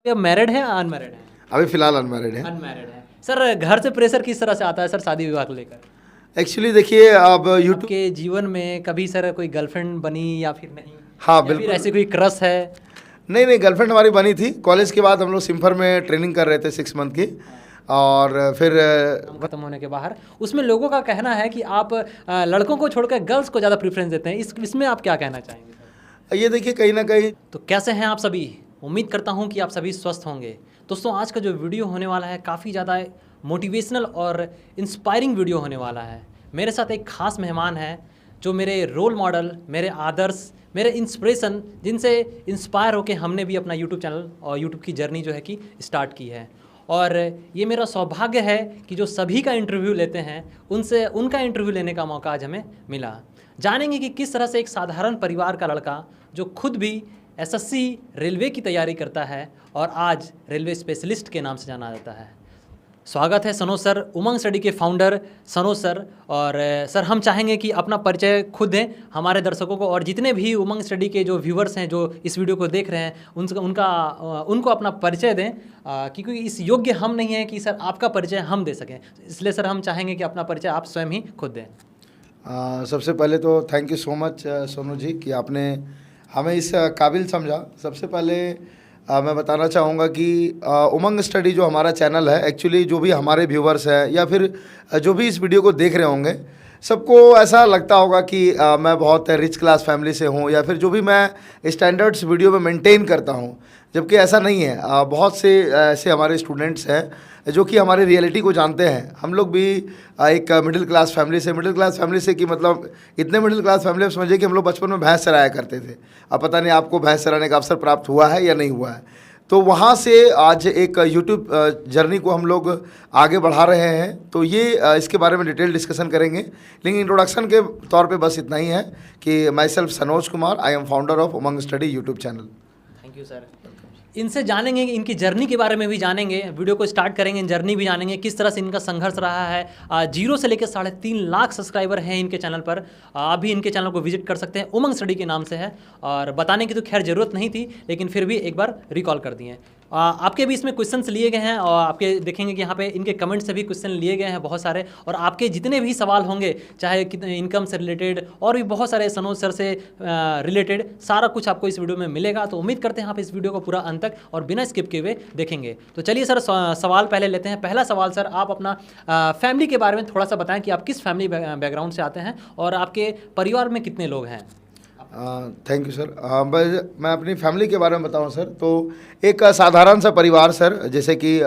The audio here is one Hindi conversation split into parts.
अब मैरिड है अनमैरिड है? अभी फ़िलहाल अनमैरिड है। अनमैरिड है। सर घर से प्रेशर किस तरह से आता है सर शादी विवाह को लेकर? एक्चुअली देखिए अब यूट्यूब आपके जीवन में कभी सर कोई गर्लफ्रेंड बनी या फिर नहीं? हाँ या फिर बिल्कुल। ऐसी कोई क्रश है? नहीं नहीं, गर्लफ्रेंड हमारी बनी थी। कॉलेज के बाद हम लोग सिम्फर में ट्रेनिंग कर रहे थे 6 मंथ की, और फिर खत्म होने के बाहर उसमें लोगों का कहना है कि आप लड़कों को छोड़कर गर्ल्स को ज़्यादा प्रेफरेंस देते हैं, इसमें आप क्या कहना चाहेंगे सर? ये देखिए कहीं ना कहीं तो कैसे हैं आप सभी? उम्मीद करता हूं कि आप सभी स्वस्थ होंगे। दोस्तों आज का जो वीडियो होने वाला है काफ़ी ज़्यादा मोटिवेशनल और इंस्पायरिंग वीडियो होने वाला है। मेरे साथ एक खास मेहमान है जो मेरे रोल मॉडल, मेरे आदर्श, मेरे इंस्पिरेशन, जिनसे इंस्पायर होकर हमने भी अपना यूट्यूब चैनल और यूट्यूब की जर्नी जो है कि स्टार्ट की है। और ये मेरा सौभाग्य है कि जो सभी का इंटरव्यू लेते हैं उनसे उनका इंटरव्यू लेने का मौका आज हमें मिला। जानेंगे कि किस तरह से एक साधारण परिवार का लड़का जो खुद भी एसएससी रेलवे की तैयारी करता है और आज रेलवे स्पेशलिस्ट के नाम से जाना जाता है। स्वागत है सनोज सर, उमंग स्टडी के फाउंडर सनोज सर। और सर हम चाहेंगे कि अपना परिचय खुद दें हमारे दर्शकों को, और जितने भी उमंग स्टडी के जो व्यूवर्स हैं जो इस वीडियो को देख रहे हैं उनको अपना परिचय दें, क्योंकि इस योग्य हम नहीं हैं कि सर आपका परिचय हम दे सकें। इसलिए सर हम चाहेंगे कि अपना परिचय आप स्वयं ही खुद दें। सबसे पहले तो thank you so much Sonu ji कि आपने हमें इस काबिल समझा। सबसे पहले मैं बताना चाहूँगा कि उमंग स्टडी जो हमारा चैनल है, एक्चुअली जो भी हमारे व्यूवर्स हैं या फिर जो भी इस वीडियो को देख रहे होंगे, सबको ऐसा लगता होगा कि मैं बहुत रिच क्लास फैमिली से हूँ या फिर जो भी मैं स्टैंडर्ड्स वीडियो में मेंटेन करता हूँ, जबकि ऐसा नहीं है। बहुत से ऐसे हमारे स्टूडेंट्स हैं जो कि हमारी रियलिटी को जानते हैं। हम लोग भी एक मिडिल क्लास फैमिली से कि मतलब इतने मिडिल क्लास फैमिली, समझिए कि हम लोग बचपन में भैंस चराया करते थे। अब पता नहीं आपको भैंस चराने का अवसर प्राप्त हुआ है या नहीं हुआ है। तो वहाँ से आज एक यूट्यूब जर्नी को हम लोग आगे बढ़ा रहे हैं। तो ये इसके बारे में डिटेल डिस्कशन करेंगे, लेकिन इंट्रोडक्शन के तौर पे बस इतना ही है कि my self Sanoj Kumar, I am founder of Umang study YouTube channel. Thank you sir. इनसे जानेंगे, इनकी जर्नी के बारे में भी जानेंगे। वीडियो को स्टार्ट करेंगे, जर्नी भी जानेंगे किस तरह से इनका संघर्ष रहा है। 0 से लेकर 3.5 लाख सब्सक्राइबर हैं इनके चैनल पर। आप भी इनके चैनल को विजिट कर सकते हैं, उमंग स्टडी के नाम से है। और बताने की तो खैर ज़रूरत नहीं थी, लेकिन फिर भी एक बार रिकॉल कर दिए। आपके भी इसमें क्वेश्चंस लिए गए हैं और आपके देखेंगे कि यहाँ पे इनके कमेंट से भी क्वेश्चन लिए गए हैं बहुत सारे। और आपके जितने भी सवाल होंगे, चाहे इनकम से रिलेटेड और भी बहुत सारे सनोज सर से रिलेटेड, सारा कुछ आपको इस वीडियो में मिलेगा। तो उम्मीद करते हैं आप इस वीडियो को पूरा अंत तक और बिना स्किप किए हुए देखेंगे। तो चलिए सर सवाल पहले लेते हैं। पहला सवाल सर, आप अपना फैमिली के बारे में थोड़ा सा बताएं कि आप किस फैमिली बैकग्राउंड से आते हैं और आपके परिवार में कितने लोग हैं? Thank you sir. मैं अपनी फैमिली के बारे में बताऊं सर, तो एक साधारण सा परिवार सर। जैसे कि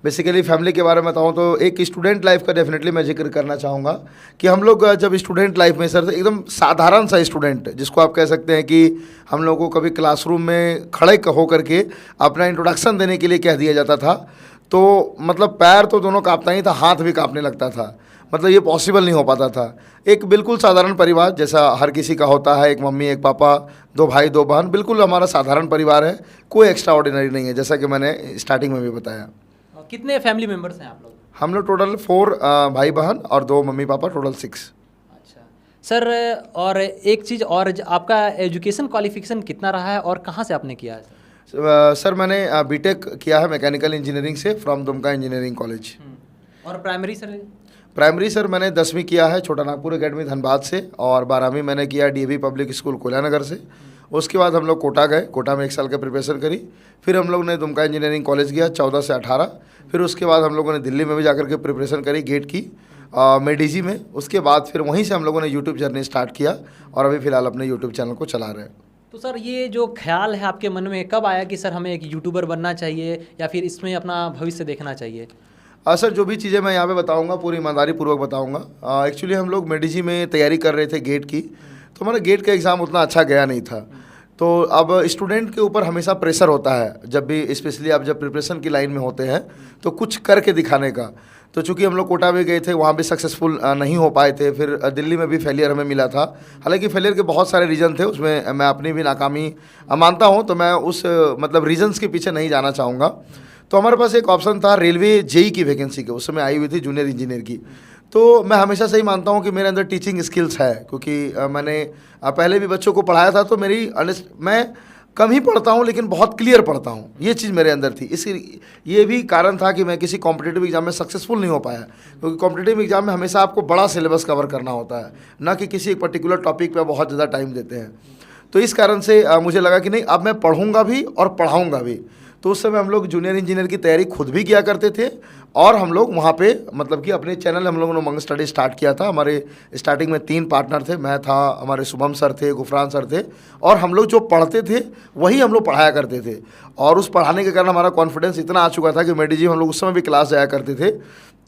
बेसिकली फैमिली के बारे में बताऊं तो एक स्टूडेंट लाइफ का डेफिनेटली मैं जिक्र करना चाहूँगा कि हम लोग जब स्टूडेंट लाइफ में सर, एकदम साधारण सा स्टूडेंट, जिसको आप कह सकते हैं कि हम लोगों को कभी क्लासरूम में खड़े होकर के अपना इंट्रोडक्शन देने के लिए कह दिया जाता था तो मतलब पैर तो दोनों काँपता ही था, हाथ भी काँपने लगता था। मतलब ये पॉसिबल नहीं हो पाता था। एक बिल्कुल साधारण परिवार जैसा हर किसी का होता है, एक मम्मी, एक पापा, 2 भाई 2 बहन, बिल्कुल हमारा साधारण परिवार है, कोई एक्स्ट्रा ऑर्डिनरी नहीं है, जैसा कि मैंने स्टार्टिंग में भी बताया। कितने फैमिली मेम्बर्स हैं आप लोग? हम लोग टोटल 4 भाई बहन और 2 मम्मी पापा, टोटल 6। अच्छा सर, और एक चीज़ और, आपका एजुकेशन क्वालिफिकेशन कितना रहा है और कहाँ से आपने किया है? सर मैंने बीटेक किया है मैकेनिकल इंजीनियरिंग से फ्रॉम दुमका इंजीनियरिंग कॉलेज। और प्राइमरी सर? प्राइमरी सर मैंने 10वीं किया है छोटा नागपुर एकेडमी धनबाद से, और 12वीं मैंने किया डीएवी पब्लिक स्कूल कोयलानगर से। उसके बाद हम लोग कोटा गए, कोटा में 1 साल का प्रिपरेशन करी। फिर हम लोग ने दुमका इंजीनियरिंग कॉलेज गया 14 से 18। फिर उसके बाद हम लोगों ने दिल्ली में भी जाकर के प्रिपरेशन करी गेट की, मेडीजी में। उसके बाद फिर वहीं से हम लोगों ने यूट्यूब जर्नी स्टार्ट किया और अभी फ़िलहाल अपने यूट्यूब चैनल को चला रहे हैं। तो सर ये जो ख्याल है आपके मन में कब आया कि सर हमें एक यूट्यूबर बनना चाहिए या फिर इसमें अपना भविष्य देखना चाहिए? सर जो भी चीज़ें मैं यहाँ पे बताऊँगा पूरी ईमानदारी पूर्वक बताऊँगा। एक्चुअली हम लोग मेडीजी में तैयारी कर रहे थे गेट की, तो हमारा गेट का एग्ज़ाम उतना अच्छा गया नहीं था। तो अब स्टूडेंट के ऊपर हमेशा प्रेशर होता है, जब भी स्पेशली आप जब प्रिपरेशन की लाइन में होते हैं तो कुछ करके दिखाने का। तो चूँकि हम लोग कोटा भी गए थे, वहाँ भी सक्सेसफुल नहीं हो पाए थे। फिर दिल्ली में भी फेलियर हमें मिला था। हालांकि फेलियर के बहुत सारे रीज़न थे, उसमें मैं अपनी भी नाकामी मानता हूँ, तो मैं उस मतलब रीजन्स के पीछे नहीं जाना चाहूँगा। तो हमारे पास एक ऑप्शन था रेलवे जेई की वैकेंसी के, उस समय आई हुई थी जूनियर इंजीनियर की। तो मैं हमेशा से ही मानता हूँ कि मेरे अंदर टीचिंग स्किल्स है, क्योंकि मैंने पहले भी बच्चों को पढ़ाया था। तो मैं कम ही पढ़ता हूँ लेकिन बहुत क्लियर पढ़ता हूँ, ये चीज़ मेरे अंदर थी। इसी ये भी कारण था कि मैं किसी कॉम्पिटिटिव एग्जाम में सक्सेसफुल नहीं हो पाया, क्योंकि कॉम्पिटिटिव एग्जाम में हमेशा आपको बड़ा सिलेबस कवर करना होता है, ना कि किसी एक पर्टिकुलर टॉपिक पे बहुत ज़्यादा टाइम देते हैं। तो इस कारण से मुझे लगा कि नहीं, अब मैं पढ़ूंगा भी और पढ़ाऊंगा भी। तो उस समय हम लोग जूनियर इंजीनियर की तैयारी खुद भी किया करते थे, और हम लोग वहाँ पे मतलब कि अपने चैनल हम लोगों ने उमंग स्टडी स्टार्ट किया था। हमारे स्टार्टिंग में 3 पार्टनर थे, मैं था, हमारे शुभम सर थे, गुफरान सर थे, और हम लोग जो पढ़ते थे वही हम लोग पढ़ाया करते थे। और उस पढ़ाने के कारण हमारा कॉन्फिडेंस इतना आ चुका था कि मेडी जी हम लोग उस समय भी क्लास जाया करते थे,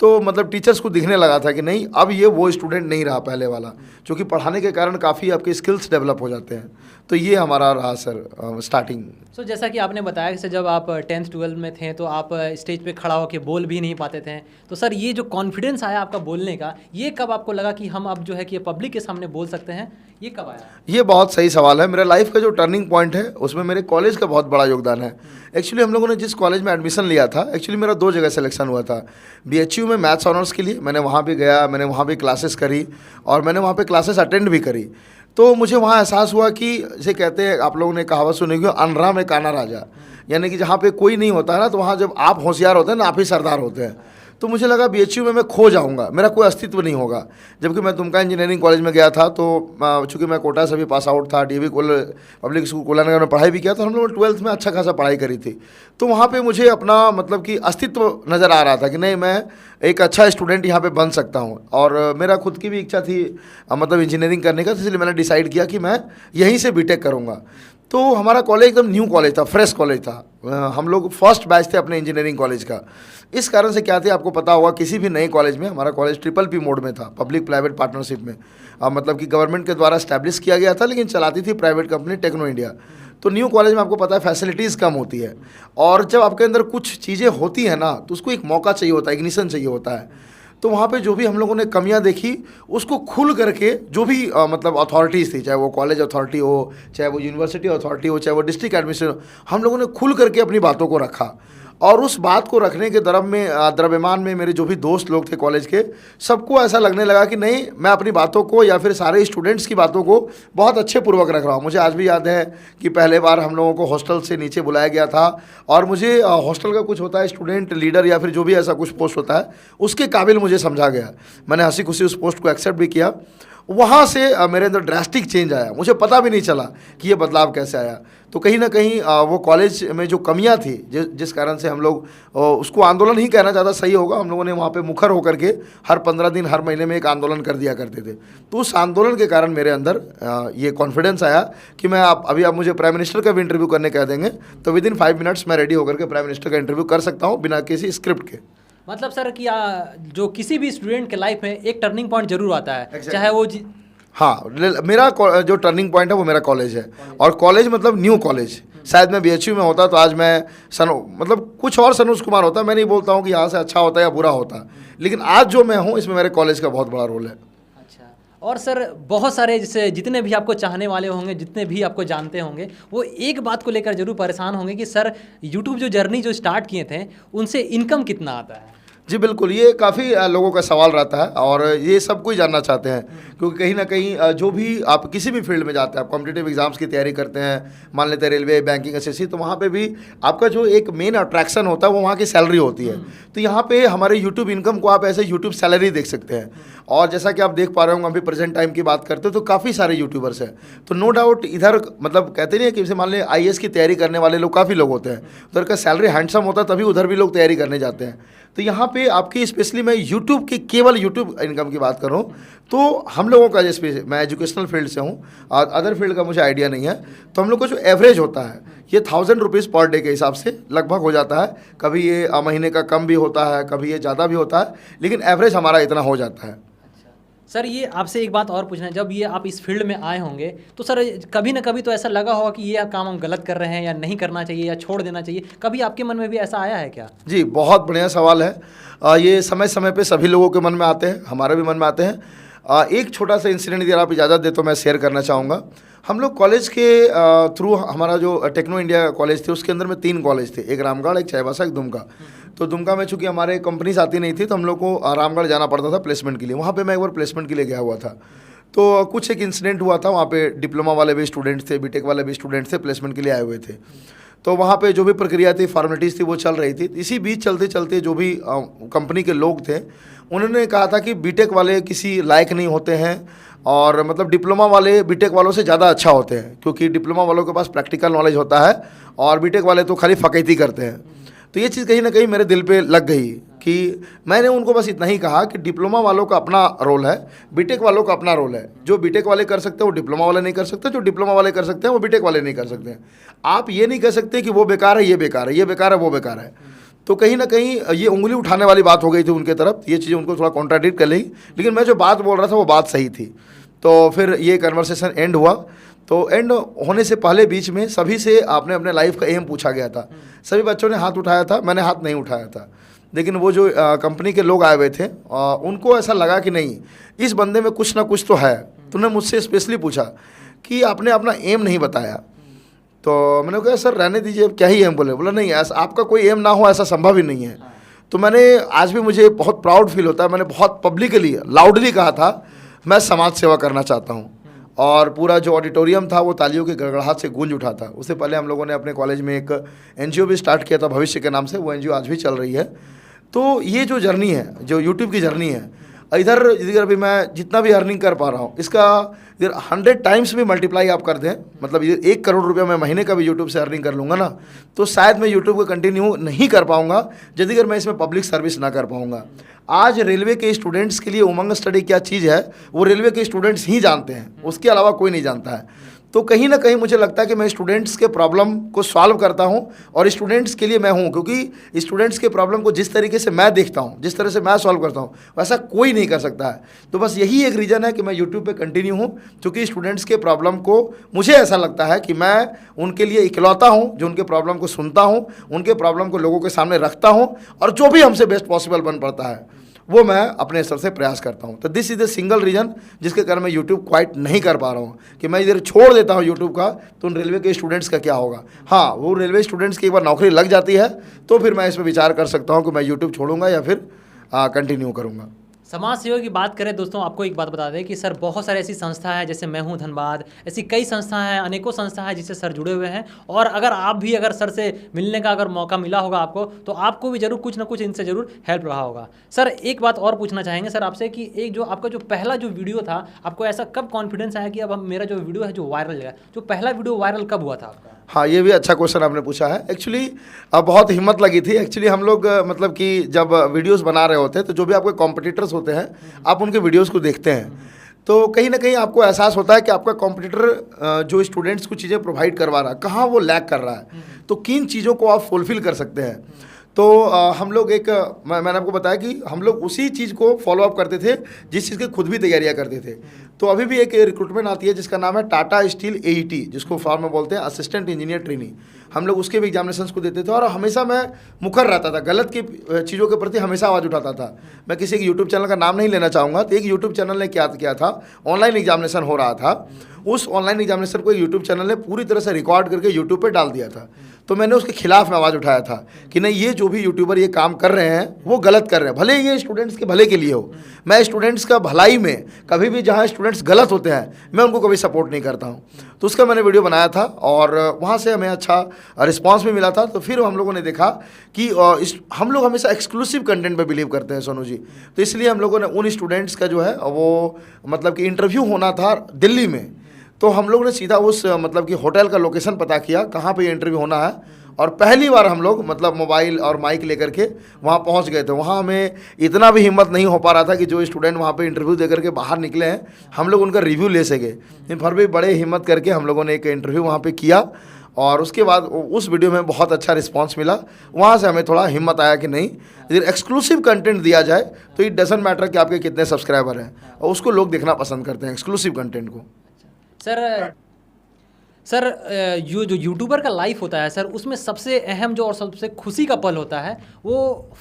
तो मतलब टीचर्स को दिखने लगा था कि नहीं, अब ये वो स्टूडेंट नहीं रहा पहले वाला, क्योंकि पढ़ाने के कारण काफ़ी आपके स्किल्स डेवलप हो जाते हैं। तो ये हमारा रहा सर स्टार्टिंग। सो जैसा कि आपने बताया कि सर जब आप 10th 12th में थे तो आप स्टेज पे खड़ा होकर बोल भी नहीं पाते थे, तो सर ये जो कॉन्फिडेंस आया आपका बोलने का, ये कब आपको लगा कि हम अब जो है कि पब्लिक के सामने बोल सकते हैं, ये कब आया? ये बहुत सही सवाल है। मेरा लाइफ का जो टर्निंग पॉइंट है उसमें मेरे कॉलेज का बहुत बड़ा योगदान है। एक्चुअली हम लोगों ने जिस कॉलेज में एडमिशन लिया था, एक्चुअली मेरा 2 जगह सिलेक्शन हुआ था। BHU में मैथ्स ऑनर्स के लिए मैंने वहाँ भी गया, मैंने वहाँ भी क्लासेस करी, और मैंने वहाँ पे क्लासेस अटेंड भी करी। तो मुझे वहाँ एहसास हुआ कि जैसे कहते हैं, आप लोगों ने कहावत सुनी होगी, अनरा में काना राजा, यानी कि जहाँ पे कोई नहीं होता है ना, तो वहाँ जब आप होशियार होते हैं ना, आप ही सरदार होते हैं। तो मुझे लगा BHU में मैं खो जाऊंगा, मेरा कोई अस्तित्व नहीं होगा। जबकि मैं दुमका इंजीनियरिंग कॉलेज में गया था, तो चूँकि मैं कोटा से भी पास आउट था, DAV पब्लिक स्कूल कोलानगर में पढ़ाई भी किया, तो हम लोगों ने 12th में अच्छा खासा पढ़ाई करी थी। तो वहाँ पे मुझे अपना मतलब कि अस्तित्व नज़र आ रहा था कि नहीं, मैं एक अच्छा स्टूडेंट यहाँ पे बन सकता हूँ। और मेरा खुद की भी इच्छा थी मतलब इंजीनियरिंग करने का, इसलिए मैंने डिसाइड किया कि मैं यहीं से B.Tech करूँगा। तो हमारा कॉलेज एकदम न्यू कॉलेज था, फ्रेश कॉलेज था, हम लोग फर्स्ट बैच थे अपने इंजीनियरिंग कॉलेज का। इस कारण से क्या थे, आपको पता होगा, किसी भी नए कॉलेज में, हमारा कॉलेज PPP मोड में था, पब्लिक प्राइवेट पार्टनरशिप में, मतलब कि गवर्नमेंट के द्वारा स्टैब्लिश किया गया था, लेकिन चलाती थी प्राइवेट कंपनी टेक्नो इंडिया। तो न्यू कॉलेज में आपको पता है फैसिलिटीज़ कम होती है, और जब आपके अंदर कुछ चीज़ें होती हैं ना, तो उसको एक मौका चाहिए होता है, इग्निशन चाहिए होता है। तो वहाँ पे जो भी हम लोगों ने कमियां देखी, उसको खुल करके जो भी मतलब अथॉरिटीज़ थी, चाहे वो कॉलेज अथॉरिटी हो, चाहे वो यूनिवर्सिटी अथॉरिटी हो, चाहे वो डिस्ट्रिक्ट एडमिनिस्ट्रेशन हो, हम लोगों ने खुल करके अपनी बातों को रखा। और उस बात को रखने के द्रव्यमान में मेरे जो भी दोस्त लोग थे कॉलेज के, सबको ऐसा लगने लगा कि नहीं, मैं अपनी बातों को या फिर सारे स्टूडेंट्स की बातों को बहुत अच्छे पूर्वक रख रहा हूँ। मुझे आज भी याद है कि पहले बार हम लोगों को हॉस्टल से नीचे बुलाया गया था, और मुझे हॉस्टल का कुछ होता है स्टूडेंट लीडर या फिर जो भी ऐसा कुछ पोस्ट होता है, उसके काबिल मुझे समझा गया। मैंने हंसी खुशी उस पोस्ट को एक्सेप्ट भी किया। वहाँ से मेरे अंदर ड्रास्टिक चेंज आया, मुझे पता भी नहीं चला कि ये बदलाव कैसे आया। तो कहीं ना कहीं वो कॉलेज में जो कमियां थी, जिस कारण से हम लोग उसको आंदोलन ही कहना ज़्यादा सही होगा, हम लोगों ने वहाँ पे मुखर होकर के हर 15 दिन, हर महीने में एक आंदोलन कर दिया करते थे। तो उस आंदोलन के कारण मेरे अंदर ये कॉन्फिडेंस आया कि मैं अभी आप मुझे प्राइम मिनिस्टर का भी इंटरव्यू करने कह देंगे तो विदिन 5 मिनट्स मैं रेडी होकर के प्राइम मिनिस्टर का इंटरव्यू कर सकता हूँ बिना किसी स्क्रिप्ट के। मतलब सर कि जो किसी भी स्टूडेंट के लाइफ में एक टर्निंग पॉइंट जरूर आता है, Exactly. चाहे वो हाँ, मेरा जो टर्निंग पॉइंट है वो मेरा कॉलेज है, और कॉलेज मतलब न्यू कॉलेज। शायद मैं BHU में होता तो आज मैं मतलब कुछ और सनोज कुमार होता। मैं नहीं बोलता हूँ कि यहाँ से अच्छा होता या बुरा होता, लेकिन आज जो मैं हूँ इसमें मेरे कॉलेज का बहुत बड़ा रोल है। अच्छा, और सर बहुत सारे जैसे जितने भी आपको चाहने वाले होंगे, जितने भी आपको जानते होंगे, वो एक बात को लेकर जरूर परेशान होंगे कि सर यूट्यूब जो जर्नी जो स्टार्ट किए थे, उनसे इनकम कितना आता है? जी बिल्कुल, ये काफ़ी लोगों का सवाल रहता है, और ये सब कोई जानना चाहते हैं, क्योंकि कहीं ना कहीं जो भी आप किसी भी फील्ड में जाते हैं, आप कॉम्पिटिटिव एग्जाम्स की तैयारी करते हैं, मान लेते हैं रेलवे, बैंकिंग, SSC, तो वहाँ पे भी आपका जो एक मेन अट्रैक्शन होता है वो वहाँ की सैलरी होती है। तो यहाँ पे हमारे यूट्यूब इनकम को आप ऐसे यूट्यूब सैलरी देख सकते हैं। और जैसा कि आप देख पा रहे होंगे, अभी प्रेजेंट टाइम की बात करते हैं तो काफ़ी सारे यूट्यूबर्स हैं। तो नो डाउट इधर मतलब कहते नहीं है कि मान लें IAS की तैयारी करने वाले लोग काफ़ी लोग होते हैं, उधर का सैलरी हैंडसम होता है, तभी उधर भी लोग तैयारी करने जाते हैं। तो यहाँ पे आपकी स्पेशली मैं यूट्यूब की, केवल यूट्यूब इनकम की बात करूँ तो हम लोगों का, जैसे मैं एजुकेशनल फील्ड से हूँ, अदर फील्ड का मुझे आइडिया नहीं है, तो हम लोग का जो एवरेज होता है ये 1000 रुपीज़ पर डे के हिसाब से लगभग हो जाता है। कभी ये महीने का कम भी होता है, कभी ये ज़्यादा भी होता है, लेकिन एवरेज हमारा इतना हो जाता है। सर ये आपसे एक बात और पूछना है, जब ये आप इस फील्ड में आए होंगे तो सर कभी ना कभी तो ऐसा लगा होगा कि ये काम हम गलत कर रहे हैं, या नहीं करना चाहिए, या छोड़ देना चाहिए, कभी आपके मन में भी ऐसा आया है क्या? जी, बहुत बढ़िया सवाल है। ये समय समय पे सभी लोगों के मन में आते हैं, हमारे भी मन में आते हैं। एक छोटा सा इंसिडेंट अगर आप इजाज़त दे तो मैं शेयर करना चाहूँगा। हम लोग कॉलेज के थ्रू, हमारा जो टेक्नो इंडिया कॉलेज थे उसके अंदर में 3 कॉलेज थे, एक रामगढ़, एक चाईबासा, एक दुमका। तो दुमका में चूँकि हमारे कंपनीज आती नहीं थी तो हम लोग को रामगढ़ जाना पड़ता था प्लेसमेंट के लिए। वहाँ पे मैं एक बार प्लेसमेंट के लिए गया हुआ था। तो कुछ एक इंसिडेंट हुआ था, वहाँ पे डिप्लोमा वाले भी स्टूडेंट्स थे, बीटेक वाले भी स्टूडेंट्स थे, प्लेसमेंट के लिए आए हुए थे। तो वहाँ पे जो भी प्रक्रिया थी, फॉर्मेलिटीज़ थी, वो चल रही थी। इसी बीच चलते चलते जो भी कंपनी के लोग थे, उन्होंने कहा था कि बीटेक वाले किसी लायक नहीं होते हैं, और मतलब डिप्लोमा वाले बीटेक वालों से ज़्यादा अच्छा होते हैं, क्योंकि डिप्लोमा वालों के पास प्रैक्टिकल नॉलेज होता है और बीटेक वाले तो खाली फकैती करते हैं। तो ये चीज़ कहीं ना कहीं मेरे दिल पे लग गई कि मैंने उनको बस इतना ही कहा कि डिप्लोमा वालों का अपना रोल है, बीटेक वालों का अपना रोल है। जो बीटेक वाले कर सकते हैं वो डिप्लोमा वाले नहीं कर सकते, जो डिप्लोमा वाले कर सकते हैं वो बीटेक वाले नहीं कर सकते हैं। आप ये नहीं कह सकते कि वो बेकार है, ये बेकार है, ये बेकार है, वो बेकार है। तो कहीं ना कहीं ये उंगली उठाने वाली बात हो गई थी उनके तरफ, ये चीज़ें उनको थोड़ा कॉन्ट्राडिक्ट कर ली, लेकिन मैं जो बात बोल रहा था वो बात सही थी। तो फिर ये कन्वर्सेशन एंड हुआ। तो एंड होने से पहले बीच में सभी से आपने अपने लाइफ का एम पूछा गया था। सभी बच्चों ने हाथ उठाया था, मैंने हाथ नहीं उठाया था, लेकिन वो जो कंपनी के लोग आए हुए थे उनको ऐसा लगा कि नहीं, इस बंदे में कुछ ना कुछ तो है। तो उन्होंने मुझसे स्पेशली पूछा कि आपने अपना एम नहीं बताया। तो मैंने कहा सर रहने दीजिए, क्या ही एम बोले। बोला नहीं, ऐसा आपका कोई एम ना हो ऐसा संभव ही नहीं है। तो मैंने आज भी मुझे बहुत प्राउड फील होता है, मैंने बहुत पब्लिकली लाउडली कहा था मैं समाज सेवा करना चाहता हूँ, और पूरा जो ऑडिटोरियम था वो तालियों की गड़गड़ाहट से गूंज उठा था। उससे पहले हम लोगों ने अपने कॉलेज में एक एनजीओ भी स्टार्ट किया था भविष्य के नाम से, वो एनजीओ आज भी चल रही है। तो ये जो जर्नी है, जो यूट्यूब की जर्नी है, इधर अभी मैं जितना भी अर्निंग कर पा रहा हूँ, इसका इधर 100 टाइम्स भी मल्टीप्लाई आप कर दें, मतलब ये 1 करोड़ रुपया मैं महीने का भी यूट्यूब से अर्निंग कर लूँगा ना, तो शायद मैं यूट्यूब को कंटिन्यू नहीं कर पाऊँगा यदि अगर मैं इसमें पब्लिक सर्विस ना कर पाऊँगा। आज रेलवे के स्टूडेंट्स के लिए उमंग स्टडी क्या चीज़ है वो रेलवे के स्टूडेंट्स ही जानते हैं, उसके अलावा कोई नहीं जानता है। तो कहीं ना कहीं मुझे लगता है कि मैं स्टूडेंट्स के प्रॉब्लम को सॉल्व करता हूं, और स्टूडेंट्स के लिए मैं हूं, क्योंकि स्टूडेंट्स के प्रॉब्लम को जिस तरीके से मैं देखता हूं, जिस तरह से मैं सॉल्व करता हूं, वैसा कोई नहीं कर सकता है। तो बस यही एक रीज़न है कि मैं यूट्यूब पे कंटिन्यू हूं, क्योंकि स्टूडेंट्स के प्रॉब्लम को मुझे ऐसा लगता है कि मैं उनके लिए इकलौता हूँ जो उनके प्रॉब्लम को सुनता हूँ, उनके प्रॉब्लम को लोगों के सामने रखता हूँ, और जो भी हमसे बेस्ट पॉसिबल बन पड़ता है वो मैं अपने स्तर से प्रयास करता हूँ। तो this is the single reason जिसके कारण मैं यूट्यूब क्वाइट नहीं कर पा रहा हूँ, कि मैं इधर छोड़ देता हूँ यूट्यूब का तो उन रेलवे के स्टूडेंट्स का क्या होगा। हाँ, वो रेलवे स्टूडेंट्स की एक बार नौकरी लग जाती है तो फिर मैं इस पर विचार कर सकता हूँ कि मैं यूट्यूब छोड़ूंगा या फिर कंटिन्यू करूँगा। समाज सेवा की बात करें दोस्तों, आपको एक बात बता दें कि सर बहुत सारी ऐसी संस्था है, जैसे मैं हूं धनबाद, ऐसी कई संस्थाएं हैं, अनेकों संस्था है जिससे सर जुड़े हुए हैं। और अगर आप भी अगर सर से मिलने का अगर मौका मिला होगा आपको, तो आपको भी जरूर कुछ ना कुछ इनसे जरूर हेल्प रहा होगा। सर एक बात और पूछना चाहेंगे सर आपसे कि एक जो आपका जो पहला जो वीडियो था, आपको ऐसा कब कॉन्फिडेंस आया कि अब मेरा जो वीडियो है जो वायरल है, जो पहला वीडियो वायरल कब हुआ था आपका? हाँ, ये भी अच्छा क्वेश्चन आपने पूछा है। एक्चुअली बहुत हिम्मत लगी थी। एक्चुअली हम लोग मतलब कि जब वीडियोस बना रहे होते हैं तो जो भी आपके कॉम्पिटिटर्स होते हैं, आप उनके वीडियोस को देखते हैं, तो कहीं ना कहीं आपको एहसास होता है कि आपका कॉम्पिटिटर जो स्टूडेंट्स को चीज़ें प्रोवाइड करवा रहा है, कहाँ वो लैग कर रहा है, तो किन चीज़ों को आप फुलफिल कर सकते हैं। तो हम लोग मैंने आपको बताया कि हम लोग उसी चीज़ को फॉलो अप करते थे जिस चीज़ की खुद भी तैयारियां करते थे। तो अभी भी एक रिक्रूटमेंट आती है जिसका नाम है टाटा स्टील AET, जिसको फॉर्म में बोलते हैं असिस्टेंट इंजीनियर ट्रेनी। हम लोग उसके भी एग्जामिनेशंस को देते थे, और हमेशा मैं मुखर रहता था, गलत की चीज़ों के प्रति हमेशा आवाज़ उठाता था। मैं किसी एक यूट्यूब चैनल का नाम नहीं लेना चाहूँगा, तो एक यूट्यूब चैनल ने क्या किया था, ऑनलाइन एग्जामिनेशन हो रहा था, उस ऑनलाइन एग्जामिनेशन को यूट्यूब चैनल ने पूरी तरह से रिकॉर्ड करके यूट्यूब पे डाल दिया था। तो मैंने उसके खिलाफ में आवाज़ उठाया था कि नहीं, ये जो भी यूट्यूबर ये काम कर रहे हैं वो गलत कर रहे हैं, भले ये स्टूडेंट्स के भले के लिए हो। मैं स्टूडेंट्स का भलाई में कभी भी, जहाँ स्टूडेंट्स गलत होते हैं, मैं उनको कभी सपोर्ट नहीं करता हूँ। तो उसका मैंने वीडियो बनाया था और वहाँ से हमें अच्छा रिस्पांस भी मिला था। तो फिर हम लोगों ने देखा कि हम लोग हमेशा एक्सक्लूसिव कंटेंट पे बिलीव करते हैं सोनू जी, तो इसलिए हम लोगों ने उन स्टूडेंट्स का जो है वो मतलब कि इंटरव्यू होना था दिल्ली में, तो हम लोग ने सीधा उस मतलब कि होटल का लोकेशन पता किया कहाँ पे इंटरव्यू होना है, और पहली बार हम लोग मतलब मोबाइल और माइक लेकर के वहाँ पहुँच गए थे। वहाँ हमें इतना भी हिम्मत नहीं हो पा रहा था कि जो स्टूडेंट वहाँ पे इंटरव्यू दे करके बाहर निकले हैं हम लोग उनका रिव्यू ले सके, लेकिन फिर भी बड़े हिम्मत करके हम लोगों ने एक इंटरव्यू वहाँ पे किया, और उसके बाद उस वीडियो में बहुत अच्छा रिस्पांस मिला। वहाँ से हमें थोड़ा हिम्मत आया कि नहीं, यदि एक्सक्लूसिव कंटेंट दिया जाए तो इट डजंट मैटर कि आपके कितने सब्सक्राइबर हैं, और उसको लोग देखना पसंद करते हैं, एक्सक्लूसिव कंटेंट को। सर जो यूट्यूबर का लाइफ होता है सर, उसमें सबसे अहम जो और सबसे खुशी का पल होता है वो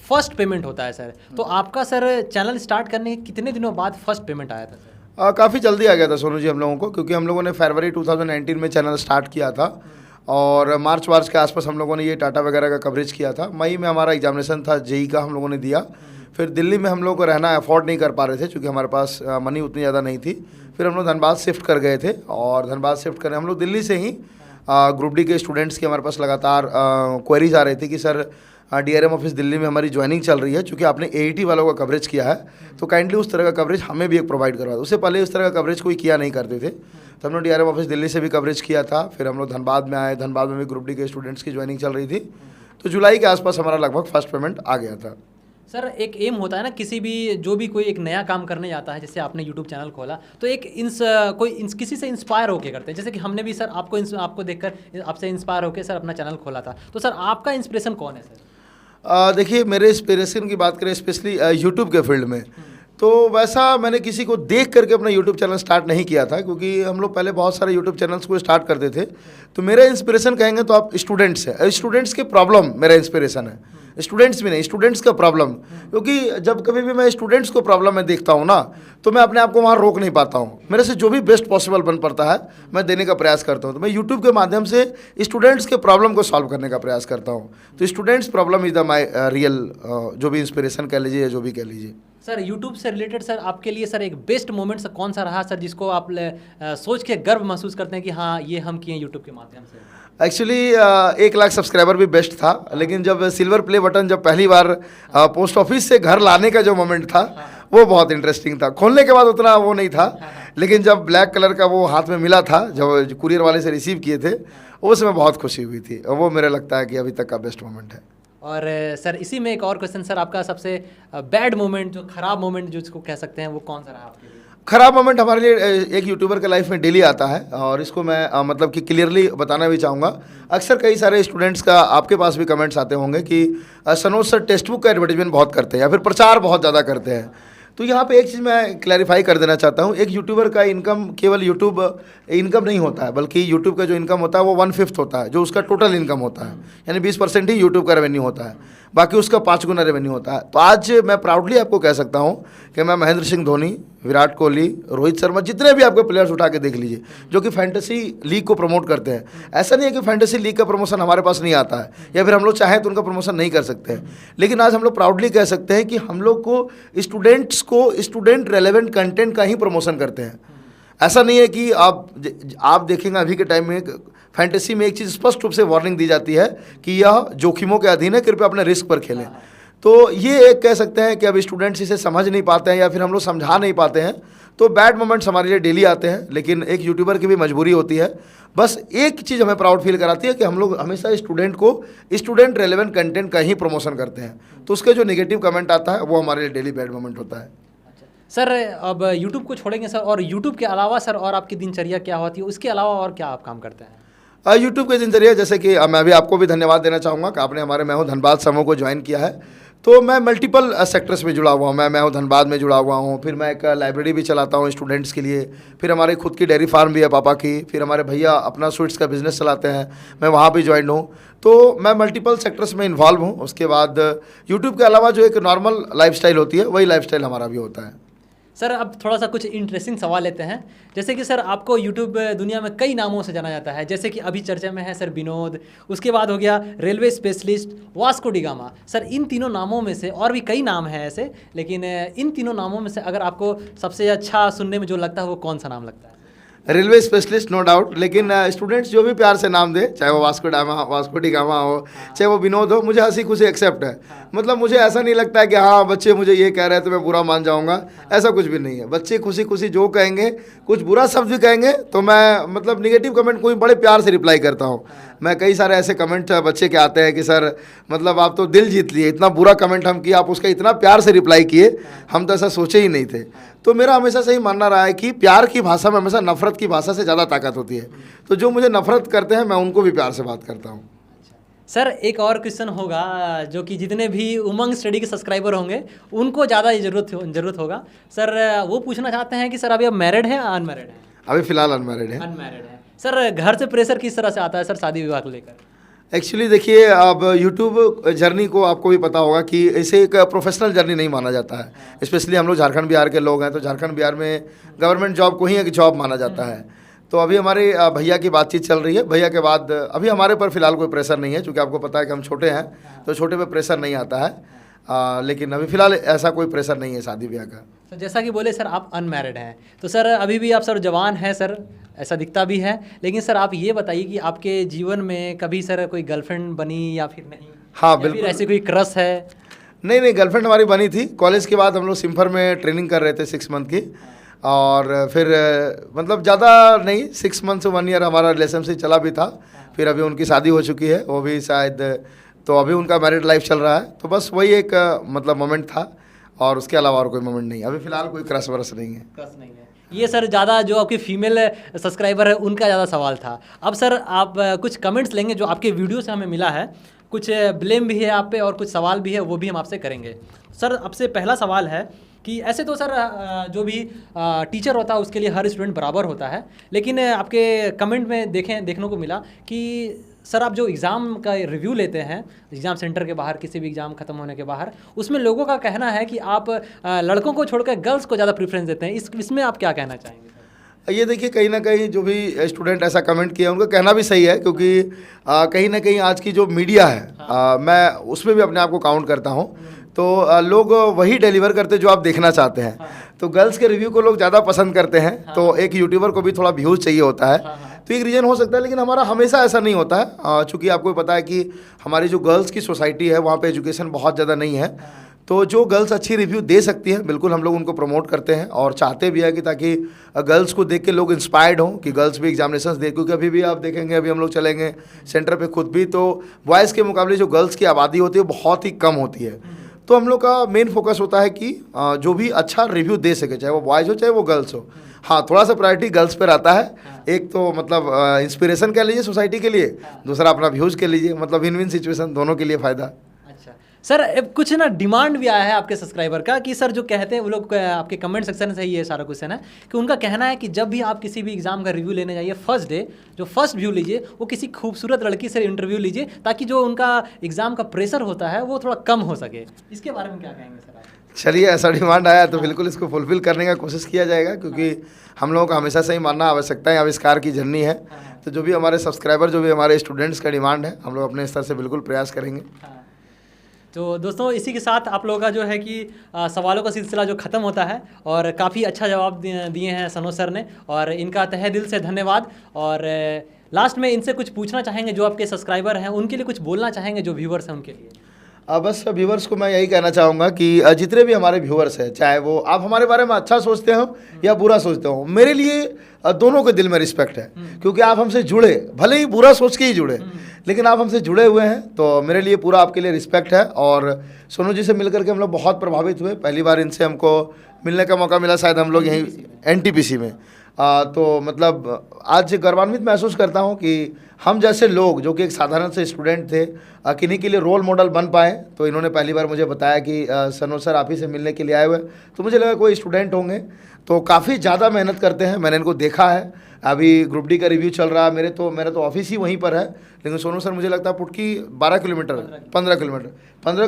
फर्स्ट पेमेंट होता है सर। तो आपका सर चैनल स्टार्ट करने के कितने दिनों बाद फर्स्ट पेमेंट आया था सर? काफ़ी जल्दी आ गया था सोनू जी हम लोगों को, क्योंकि हम लोगों ने फरवरी 2019 में चैनल स्टार्ट किया था, और मार्च के आसपास हम लोगों ने ये टाटा वगैरह का कवरेज किया था। मई में हमारा एग्जामिनेशन था जेई का, हम लोगों ने दिया। फिर दिल्ली में हम लोग को रहना अफोर्ड नहीं कर पा रहे थे क्योंकि हमारे पास मनी उतनी ज़्यादा नहीं थी। फिर हम लोग धनबाद शिफ्ट कर गए थे, और धनबाद शिफ्ट करने हम लोग दिल्ली से ही ग्रुप डी के स्टूडेंट्स की हमारे पास लगातार क्वेरीज आ रही थी कि सर DRM ऑफिस दिल्ली में हमारी ज्वाइनिंग चल रही है, चूँकि आपने AET वालों का कवरेज किया है तो काइंडली उस तरह का कवरेज हमें भी एक प्रोवाइड करवा दो। उससे पहले उस तरह का कवरेज कोई किया नहीं करते थे, तो हम लोग DRM ऑफिस दिल्ली से भी कवरेज किया था। फिर हम लोग धनबाद में आए, धनबाद में भी ग्रुप डी के स्टूडेंट्स की ज्वाइनिंग चल रही थी, तो जुलाई के आसपास हमारा लगभग फर्स्ट पेमेंट आ गया था। सर एक एम होता है ना, किसी भी जो भी कोई एक नया काम करने जाता है, जैसे आपने यूट्यूब चैनल खोला तो एक किसी से इंस्पायर होके करते हैं। जैसे कि हमने भी सर आपको देखकर आपसे इंस्पायर होकर सर अपना चैनल खोला था, तो सर आपका इंस्पिरेशन कौन है सर? देखिए, मेरे इंस्पिरेशन की बात करें स्पेशली यूट्यूब के फील्ड में, तो वैसा मैंने किसी को देख करके अपना यूट्यूब चैनल स्टार्ट नहीं किया था, क्योंकि हम लोग पहले बहुत सारे यूट्यूब चैनल्स को स्टार्ट करते थे। तो मेरा इंस्पिरेशन कहेंगे तो आप स्टूडेंट्स हैं, स्टूडेंट्स के प्रॉब्लम मेरा इंस्पिरेशन है, स्टूडेंट्स भी नहीं, स्टूडेंट्स का प्रॉब्लम। क्योंकि जब कभी भी मैं स्टूडेंट्स को प्रॉब्लम में देखता हूँ ना, तो मैं अपने आप को वहाँ रोक नहीं पाता हूँ। मेरे से जो भी बेस्ट पॉसिबल बन पड़ता है मैं देने का प्रयास करता हूँ। तो मैं यूट्यूब के माध्यम से स्टूडेंट्स के प्रॉब्लम को सॉल्व करने का प्रयास करता हूँ। तो students problem is the my real जो भी इंस्पिरेशन कह लीजिए या जो भी कह लीजिए। सर यूट्यूब से रिलेटेड सर आपके लिए सर एक बेस्ट मोमेंट सर कौन सा रहा सर, जिसको आप सोच के गर्व महसूस करते हैं कि हाँ ये हम किए यूट्यूब के माध्यम से? एक्चुअली 1 लाख सब्सक्राइबर भी बेस्ट था, लेकिन जब सिल्वर प्ले बटन जब पहली बार पोस्ट ऑफिस से घर लाने का जो मोमेंट था वो बहुत इंटरेस्टिंग था। खोलने के बाद उतना वो नहीं था, लेकिन जब ब्लैक कलर का वो हाथ में मिला था, जब कुरियर वाले से रिसीव किए थे, उसमें बहुत खुशी हुई थी। और वो मेरे लगता है कि अभी तक का बेस्ट मोमेंट है। और सर इसी में एक और क्वेश्चन सर, आपका सबसे बैड मोमेंट, जो खराब मोमेंट जो इसको कह सकते हैं, वो कौन सा रहा आपके लिए? खराब मोमेंट हमारे लिए एक यूट्यूबर के लाइफ में डेली आता है, और इसको मैं मतलब कि क्लियरली बताना भी चाहूँगा। अक्सर कई सारे स्टूडेंट्स का आपके पास भी कमेंट्स आते होंगे कि सनोज सर टेक्स्ट बुक का एडवर्टीजमेंट बहुत करते हैं या फिर प्रचार बहुत ज़्यादा करते हैं। तो यहाँ पे एक चीज़ मैं क्लैरिफाई कर देना चाहता हूँ, एक यूट्यूबर का इनकम केवल यूट्यूब इनकम नहीं होता है, बल्कि यूट्यूब का जो इनकम होता है वो 1/5 होता है जो उसका टोटल इनकम होता है, यानी 20% ही यूट्यूब का रेवेन्यू होता है, बाकी उसका 5 गुना रेवेन्यू होता है। तो आज मैं प्राउडली आपको कह सकता हूँ कि मैं महेंद्र सिंह धोनी, विराट कोहली, रोहित शर्मा, जितने भी आपके प्लेयर्स उठा के देख लीजिए जो कि फैंटेसी लीग को प्रमोट करते हैं, ऐसा नहीं है कि फैंटेसी लीग का प्रमोशन हमारे पास नहीं आता है या फिर हम लोग चाहें तो उनका प्रमोशन नहीं कर सकते हैं, लेकिन आज हम लोग प्राउडली कह सकते हैं कि हम लोग को स्टूडेंट्स को स्टूडेंट रेलेवेंट कंटेंट का ही प्रमोशन करते हैं। ऐसा नहीं है कि आप देखेंगे अभी के टाइम में फैंटेसी में एक चीज़ स्पष्ट रूप से वार्निंग दी जाती है कि यह जोखिमों के अधीन है, कृपया अपने रिस्क पर खेलें। तो ये एक कह सकते हैं कि अब स्टूडेंट्स इसे समझ नहीं पाते हैं या फिर हम लोग समझा नहीं पाते हैं, तो बैड मोमेंट्स हमारे लिए डेली आते हैं, लेकिन एक यूट्यूबर की भी मजबूरी होती है। बस एक चीज़ हमें प्राउड फील कराती है कि हम लोग हमेशा स्टूडेंट को स्टूडेंट रेलेवेंट कंटेंट का ही प्रमोशन करते हैं, तो उसके जो नेगेटिव कमेंट आता है वो हमारे लिए डेली बैड मोमेंट होता है। सर अब यूट्यूब को छोड़ेंगे सर, और यूट्यूब के अलावा सर और आपकी दिनचर्या क्या होती है, उसके अलावा और क्या आप काम करते हैं? यूट्यूब के दिनचर्या, जैसे कि मैं भी आपको भी धन्यवाद देना चाहूँगा कि आपने हमारे मैं हूँ धनबाद समूह को ज्वाइन किया है। तो मैं मल्टीपल सेक्टर्स में जुड़ा हुआ हूँ, मैं हूँ धनबाद में जुड़ा हुआ हूँ, फिर मैं एक लाइब्रेरी भी चलाता हूँ स्टूडेंट्स के लिए, फिर हमारी खुद की डेयरी फार्म भी है पापा की, फिर हमारे भैया अपना स्वीट्स का बिज़नेस चलाते हैं, मैं वहाँ भी ज्वाइन हूँ। तो मैं मल्टीपल सेक्टर्स में इन्वॉल्व हूँ। उसके बाद यूट्यूब के अलावा जो एक नॉर्मल लाइफस्टाइल होती है वही लाइफस्टाइल हमारा भी होता है। सर अब थोड़ा सा कुछ इंटरेस्टिंग सवाल लेते हैं। जैसे कि सर आपको यूट्यूब दुनिया में कई नामों से जाना जाता है, जैसे कि अभी चर्चा में है सर विनोद, उसके बाद हो गया railway specialist, Vasco da Gama. Sir इन तीनों नामों में से, और भी कई नाम हैं ऐसे, लेकिन इन तीनों नामों में से अगर आपको सबसे अच्छा सुनने में जो लगता है वो कौन सा नाम लगता है? रेलवे स्पेशलिस्ट नो डाउट, लेकिन स्टूडेंट्स जो भी प्यार से नाम दे, चाहे वो वास्को डी गामा हो, चाहे वो विनोद हो, मुझे हंसी खुशी एक्सेप्ट है। मतलब मुझे ऐसा नहीं लगता है कि हाँ बच्चे मुझे ये कह रहे हैं तो मैं बुरा मान जाऊंगा, ऐसा कुछ भी नहीं है। बच्चे खुशी खुशी जो कहेंगे, कुछ बुरा शब्द भी कहेंगे तो मैं मतलब निगेटिव कमेंट को भी बड़े प्यार से रिप्लाई करता हूँ। मैं कई सारे ऐसे कमेंट बच्चे के आते हैं कि सर मतलब आप तो दिल जीत लिए, इतना बुरा कमेंट हम किए, आप उसका इतना प्यार से रिप्लाई किए, हम तो ऐसा सोचे ही नहीं थे। तो मेरा हमेशा से ही मानना रहा है कि प्यार की भाषा में हमेशा नफरत की भाषा से ज़्यादा ताकत होती है। तो जो मुझे नफरत करते हैं मैं उनको भी प्यार से बात करता हूँ। सर एक और क्वेश्चन होगा जो कि जितने भी उमंग स्टडी के सब्सक्राइबर होंगे उनको ज़्यादा जरूरत होगा। सर वो पूछना चाहते हैं कि सर अभी आप मैरिड हैं या अनमैरिड हैं? अभी फ़िलहाल अनमैरिड है। अनमैरिड है। सर घर से प्रेशर किस तरह से आता है सर शादी विवाह को लेकर? एक्चुअली देखिए, अब यूट्यूब जर्नी को आपको भी पता होगा कि इसे एक प्रोफेशनल जर्नी नहीं माना जाता है। स्पेशली हम लोग झारखंड बिहार के लोग हैं, तो झारखंड बिहार में गवर्नमेंट जॉब को ही एक जॉब माना जाता है। तो अभी हमारे भैया की बातचीत चल रही है। भैया के बाद अभी हमारे पर फिलहाल कोई प्रेशर नहीं है, क्योंकि आपको पता है कि हम छोटे हैं, तो छोटे पे प्रेशर नहीं आता है। लेकिन अभी फ़िलहाल ऐसा कोई प्रेशर नहीं है शादी ब्याह का। तो जैसा कि बोले सर आप अनमैरिड हैं, तो सर अभी भी आप सर जवान हैं सर, ऐसा दिखता भी है, लेकिन सर आप ये बताइए कि आपके जीवन में कभी सर कोई गर्लफ्रेंड बनी या फिर नहीं? हाँ या बिल्कुल। फिर ऐसी कोई क्रश है? नहीं, गर्लफ्रेंड हमारी बनी थी। कॉलेज के बाद हम लोग सिम्फर में ट्रेनिंग कर रहे थे 6 मंथ की, और फिर मतलब ज़्यादा नहीं, 6 मंथ से 1 ईयर हमारा रिलेशनशिप चला भी था। फिर अभी उनकी शादी हो चुकी है, वो भी शायद, तो अभी उनका मैरिड लाइफ चल रहा है। तो बस वही एक मतलब मोमेंट था, और उसके अलावा और कोई मोमेंट नहीं। अभी फ़िलहाल कोई क्रश वरस नहीं है। क्रश नहीं है। ये सर ज़्यादा जो आपकी फीमेल सब्सक्राइबर है उनका ज़्यादा सवाल था। अब सर आप कुछ कमेंट्स लेंगे जो आपके वीडियो से हमें मिला है, कुछ ब्लेम भी है आप पे और कुछ सवाल भी है, वो भी हम आपसे करेंगे। सर आपसे पहला सवाल है कि ऐसे तो सर जो भी टीचर होता है उसके लिए हर स्टूडेंट बराबर होता है, लेकिन आपके कमेंट में देखने को मिला कि सर आप जो एग्ज़ाम का रिव्यू लेते हैं एग्ज़ाम सेंटर के बाहर, किसी भी एग्ज़ाम ख़त्म होने के बाहर, उसमें लोगों का कहना है कि आप लड़कों को छोड़कर गर्ल्स को ज़्यादा प्रेफरेंस देते हैं। इसमें आप क्या कहना चाहेंगे? ये देखिए, कहीं ना कहीं जो भी स्टूडेंट ऐसा कमेंट किया उनका कहना भी सही है, क्योंकि कहीं ना कहीं आज की जो मीडिया है, मैं उसमें भी अपने आप को काउंट करता हूँ। तो लोग वही डिलीवर करते जो आप देखना चाहते हैं। तो गर्ल्स के रिव्यू को लोग ज़्यादा पसंद करते हैं। तो एक यूट्यूबर को भी थोड़ा व्यूज़ चाहिए होता है, तो एक रीज़न हो सकता है, लेकिन हमारा हमेशा ऐसा नहीं होता है। चूँकि आपको पता है कि हमारी जो गर्ल्स की सोसाइटी है वहाँ पे एजुकेशन बहुत ज़्यादा नहीं है। तो जो गर्ल्स अच्छी रिव्यू दे सकती हैं, बिल्कुल हम लोग उनको प्रमोट करते हैं और चाहते भी हैं कि ताकि गर्ल्स को देख के लोग इंस्पायर्ड हों कि गर्ल्स भी एग्जामिनेशंस दे। क्योंकि अभी भी आप देखेंगे, अभी हम लोग चलेंगे सेंटर पे खुद भी, तो बॉयज़ के मुकाबले जो गर्ल्स की आबादी होती है वो बहुत ही कम होती है। तो हम लोग का मेन फोकस होता है कि जो भी अच्छा रिव्यू दे सके, चाहे वो बॉयज़ हो चाहे वो गर्ल्स हो। हाँ, थोड़ा सा प्रायोरिटी गर्ल्स पर आता है। एक तो मतलब इंस्पिरेशन कह लीजिए सोसाइटी के लिए, दूसरा अपना व्यूज़ के लीजिए, मतलब विन विन सिचुएशन, दोनों के लिए फ़ायदा। सर अब कुछ ना डिमांड भी आया है आपके सब्सक्राइबर का कि सर जो कहते हैं वो लोग, आपके कमेंट सेक्शन से ही ये सारा क्वेश्चन है कि उनका कहना है कि जब भी आप किसी भी एग्जाम का रिव्यू लेने जाइए, फर्स्ट डे जो फर्स्ट व्यू लीजिए वो किसी खूबसूरत लड़की से इंटरव्यू लीजिए, ताकि जो उनका एग्जाम का प्रेशर होता है वो थोड़ा कम हो सके। इसके बारे में क्या कहेंगे सर आप? चलिए, ऐसा डिमांड आया तो बिल्कुल इसको फुलफिल करने का कोशिश किया जाएगा, क्योंकि हम लोगों का हमेशा से ही मानना आवश्यकता है, आविष्कार की जर्नी है। तो जो भी हमारे सब्सक्राइबर, जो भी हमारे स्टूडेंट्स का डिमांड है, हम लोग अपने स्तर से बिल्कुल प्रयास करेंगे। तो दोस्तों इसी के साथ आप लोगों का जो है कि सवालों का सिलसिला जो ख़त्म होता है, और काफ़ी अच्छा जवाब दिए हैं सनोज सर ने, और इनका तहे दिल से धन्यवाद। और लास्ट में इनसे कुछ पूछना चाहेंगे, जो आपके सब्सक्राइबर हैं उनके लिए कुछ बोलना चाहेंगे, जो व्यूवर्स हैं उनके लिए? बस व्यूवर्स को मैं यही कहना चाहूँगा कि जितने भी हमारे व्यूवर्स हैं, चाहे वो आप हमारे बारे में अच्छा सोचते हो या बुरा सोचते हो, मेरे लिए दोनों के दिल में रिस्पेक्ट है। क्योंकि आप हमसे जुड़े, भले ही बुरा सोच के ही जुड़े, लेकिन आप हमसे जुड़े हुए हैं, तो मेरे लिए पूरा आपके लिए रिस्पेक्ट है। और सोनू जी से मिलकर के हम लोग बहुत प्रभावित हुए। पहली बार इनसे हमको मिलने का मौका मिला, शायद हम लोग यहीं NTPC में। तो मतलब आज गौरवान्वित महसूस करता हूँ कि हम जैसे लोग, जो कि एक साधारण से स्टूडेंट थे, किन्हीं के लिए रोल मॉडल बन पाए। तो इन्होंने पहली बार मुझे बताया कि सनोज सर आप ही से मिलने के लिए आए हुए। तो मुझे लगा कोई स्टूडेंट होंगे, तो काफ़ी ज़्यादा मेहनत करते हैं। मैंने इनको देखा है, अभी ग्रुप डी का रिव्यू चल रहा है। मेरा तो ऑफिस ही वहीं पर है, लेकिन सोनू सर मुझे लगता है पुटकी 15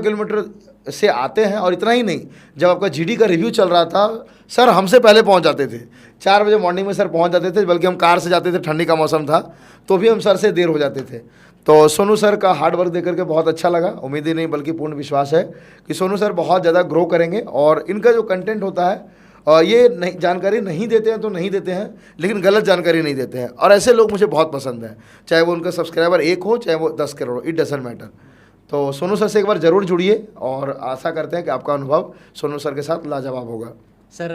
किलोमीटर से आते हैं। और इतना ही नहीं, जब आपका GD का रिव्यू चल रहा था, सर हमसे पहले पहुंच जाते थे। 4 बजे मॉर्निंग में सर पहुंच जाते थे, बल्कि हम कार से जाते थे, ठंडी का मौसम था, तो भी हम सर से देर हो जाते थे। तो सोनू सर का हार्ड वर्क देख करके बहुत अच्छा लगा। उम्मीद ही नहीं बल्कि पूर्ण विश्वास है कि सोनू सर बहुत ज़्यादा ग्रो करेंगे। और इनका जो कंटेंट होता है, और ये नहीं जानकारी नहीं देते हैं तो नहीं देते हैं, लेकिन गलत जानकारी नहीं देते हैं। और ऐसे लोग मुझे बहुत पसंद हैं, चाहे वो उनका सब्सक्राइबर 1 हो चाहे वो 10 करोड़, इट डजंट मैटर। तो सोनू सर से एक बार ज़रूर जुड़िए, और आशा करते हैं कि आपका अनुभव सोनू सर के साथ लाजवाब होगा। सर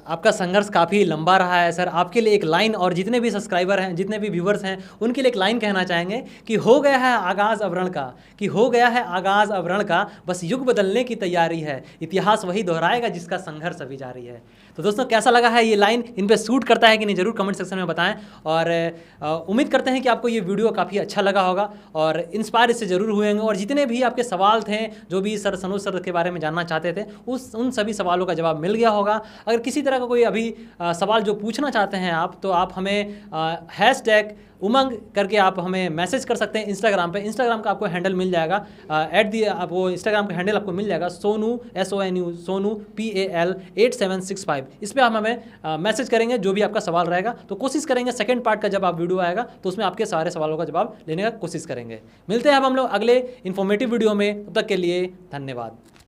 आपका संघर्ष काफ़ी लंबा रहा है सर। आपके लिए एक लाइन, और जितने भी सब्सक्राइबर हैं, जितने भी व्यूवर्स हैं, उनके लिए एक लाइन कहना चाहेंगे कि हो गया है आगाज़ अब रण का, कि हो गया है आगाज़ अब रण का, बस युग बदलने की तैयारी है, इतिहास वही दोहराएगा जिसका संघर्ष अभी जारी है। तो दोस्तों कैसा लगा है ये लाइन, इन पे सूट करता है कि नहीं, ज़रूर कमेंट सेक्शन में बताएं। और उम्मीद करते हैं कि आपको ये वीडियो काफ़ी अच्छा लगा होगा और इंस्पायर इससे ज़रूर हुए होंगे। और जितने भी आपके सवाल थे, जो भी सर सनोज सर के बारे में जानना चाहते थे, उन सभी सवालों का जवाब मिल गया होगा। अगर किसी तरह का कोई अभी सवाल जो पूछना चाहते हैं आप, तो आप हमें हैशटैग उमंग करके आप हमें मैसेज कर सकते हैं इंस्टाग्राम पे। इंस्टाग्राम का आपको हैंडल मिल जाएगा, वो इंस्टाग्राम का हैंडल आपको मिल जाएगा, सोनू SONU सोनू PAL 8765। इस पर आप हमें मैसेज करेंगे जो भी आपका सवाल रहेगा, तो कोशिश करेंगे सेकंड पार्ट का जब आप वीडियो आएगा तो उसमें आपके सारे सवालों का जवाब लेने का कोशिश करेंगे। मिलते हैं अब हम लोग अगले इन्फॉर्मेटिव वीडियो में, तब तक के लिए धन्यवाद।